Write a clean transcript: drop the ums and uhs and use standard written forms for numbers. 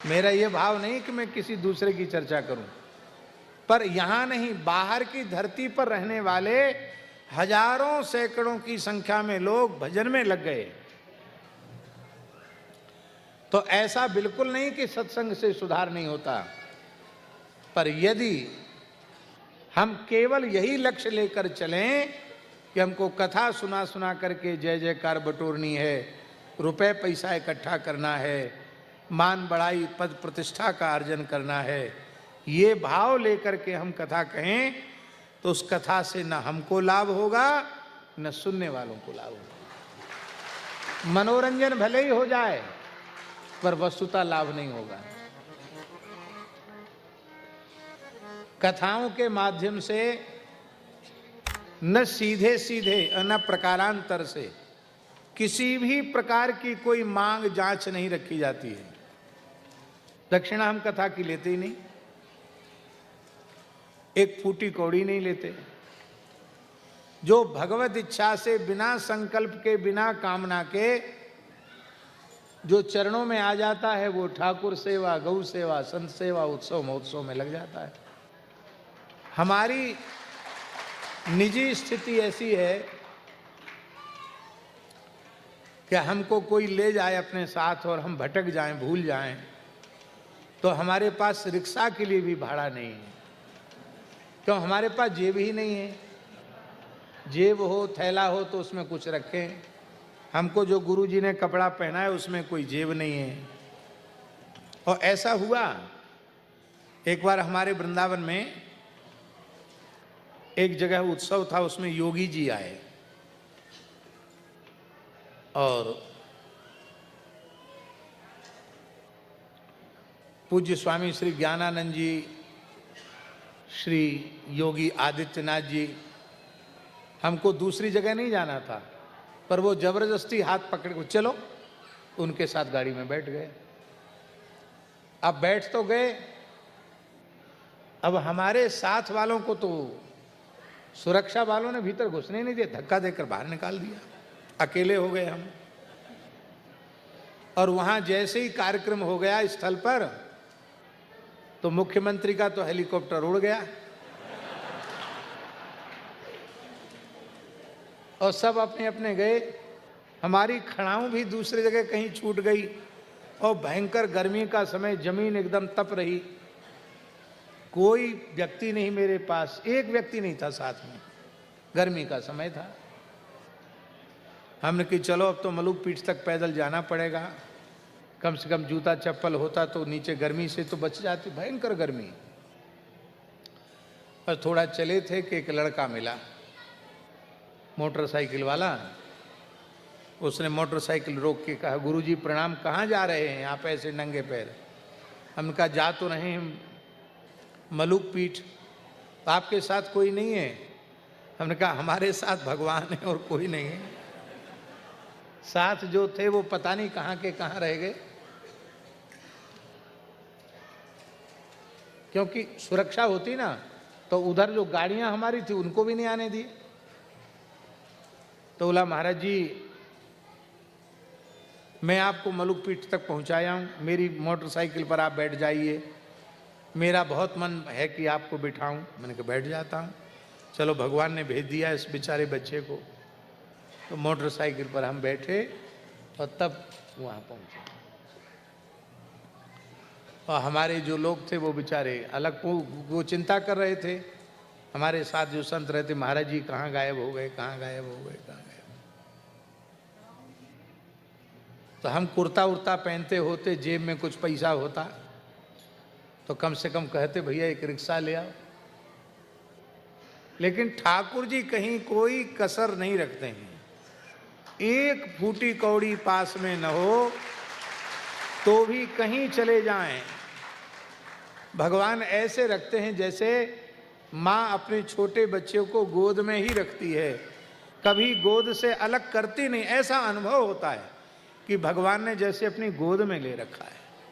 मेरा ये भाव नहीं कि मैं किसी दूसरे की चर्चा करूं, पर यहां नहीं, बाहर की धरती पर रहने वाले हजारों सैकड़ों की संख्या में लोग भजन में लग गए। तो ऐसा बिल्कुल नहीं कि सत्संग से सुधार नहीं होता, पर यदि हम केवल यही लक्ष्य लेकर चलें कि हमको कथा सुना सुना करके जय जयकार बटोरनी है, रुपए पैसा इकट्ठा करना है, मान बढ़ाई पद प्रतिष्ठा का अर्जन करना है, ये भाव लेकर के हम कथा कहें तो उस कथा से न हमको लाभ होगा न सुनने वालों को लाभ होगा। मनोरंजन भले ही हो जाए पर वस्तुतः लाभ नहीं होगा। कथाओं के माध्यम से न सीधे सीधे न प्रकारांतर से किसी भी प्रकार की कोई मांग जांच नहीं रखी जाती है। दक्षिणा हम कथा की लेते ही नहीं, एक फूटी कौड़ी नहीं लेते। जो भगवत इच्छा से बिना संकल्प के बिना कामना के जो चरणों में आ जाता है वो ठाकुर सेवा, गौ सेवा, संत सेवा, उत्सव महोत्सव में लग जाता है। हमारी निजी स्थिति ऐसी है कि हमको कोई ले जाए अपने साथ और हम भटक जाएं, भूल जाएं, तो हमारे पास रिक्शा के लिए भी भाड़ा नहीं है, क्यों? हमारे पास जेब ही नहीं है। जेब हो, थैला हो तो उसमें कुछ रखें। हमको जो गुरुजी ने कपड़ा पहना है उसमें कोई जेब नहीं है। और ऐसा हुआ, एक बार हमारे वृंदावन में एक जगह उत्सव था, उसमें योगी जी आए और पूज्य स्वामी श्री ज्ञानानंद जी, श्री योगी आदित्यनाथ जी, हमको दूसरी जगह नहीं जाना था, पर वो जबरदस्ती हाथ पकड़ के चलो, उनके साथ गाड़ी में बैठ गए। अब बैठ तो गए, अब हमारे साथ वालों को तो सुरक्षा वालों ने भीतर घुसने नहीं दिया, धक्का देकर बाहर निकाल दिया। अकेले हो गए हम। और वहां जैसे ही कार्यक्रम हो गया स्थल पर, तो मुख्यमंत्री का तो हेलीकॉप्टर उड़ गया और सब अपने अपने गए। हमारी खड़ाऊं भी दूसरी जगह कहीं छूट गई और भयंकर गर्मी का समय, जमीन एकदम तप रही। कोई व्यक्ति नहीं मेरे पास, एक व्यक्ति नहीं था साथ में, गर्मी का समय था। हमने कि चलो अब तो मलुक पीठ तक पैदल जाना पड़ेगा, कम से कम जूता चप्पल होता तो नीचे गर्मी से तो बच जाती, भयंकर गर्मी। और थोड़ा चले थे कि एक लड़का मिला, मोटरसाइकिल वाला। उसने मोटरसाइकिल रोक के कहा, गुरुजी प्रणाम, कहाँ जा रहे हैं आप ऐसे नंगे पैर? हमने कहा जा तो रहे हैं मलुक पीठ, आपके साथ कोई नहीं है? हमने कहा हमारे साथ भगवान है और कोई नहीं है। साथ जो थे वो पता नहीं कहाँ के कहाँ रह गए, क्योंकि सुरक्षा होती ना तो उधर जो गाड़ियां हमारी थी उनको भी नहीं आने दी। तो बोला महाराज जी मैं आपको मलुक पीठ तक पहुंचाया हूं, मेरी मोटरसाइकिल पर आप बैठ जाइए, मेरा बहुत मन है कि आपको बिठाऊं। मैंने कहा बैठ जाता हूं, चलो भगवान ने भेज दिया इस बेचारे बच्चे को। तो मोटरसाइकिल पर हम बैठे और तब वहाँ पहुँचे। और हमारे जो लोग थे वो बेचारे अलग, वो चिंता कर रहे थे। हमारे साथ जो संत रहते, महाराज जी कहाँ गायब हो गए, कहाँ गायब हो गए, कहाँ गायब। तो हम कुर्ता उर्ता पहनते होते, जेब में कुछ पैसा होता तो कम से कम कहते भैया एक रिक्शा ले आओ। लेकिन ठाकुर जी कहीं कोई कसर नहीं रखते हैं। एक फूटी कौड़ी पास में न हो तो भी कहीं चले जाएं, भगवान ऐसे रखते हैं जैसे माँ अपने छोटे बच्चे को गोद में ही रखती है, कभी गोद से अलग करती नहीं। ऐसा अनुभव होता है कि भगवान ने जैसे अपनी गोद में ले रखा है।